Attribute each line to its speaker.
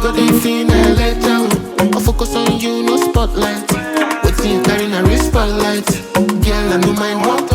Speaker 1: go dey feel na let down. I focus on you, no spotlight. Waiting, carrying a wrist spotlight. Girl, I know my one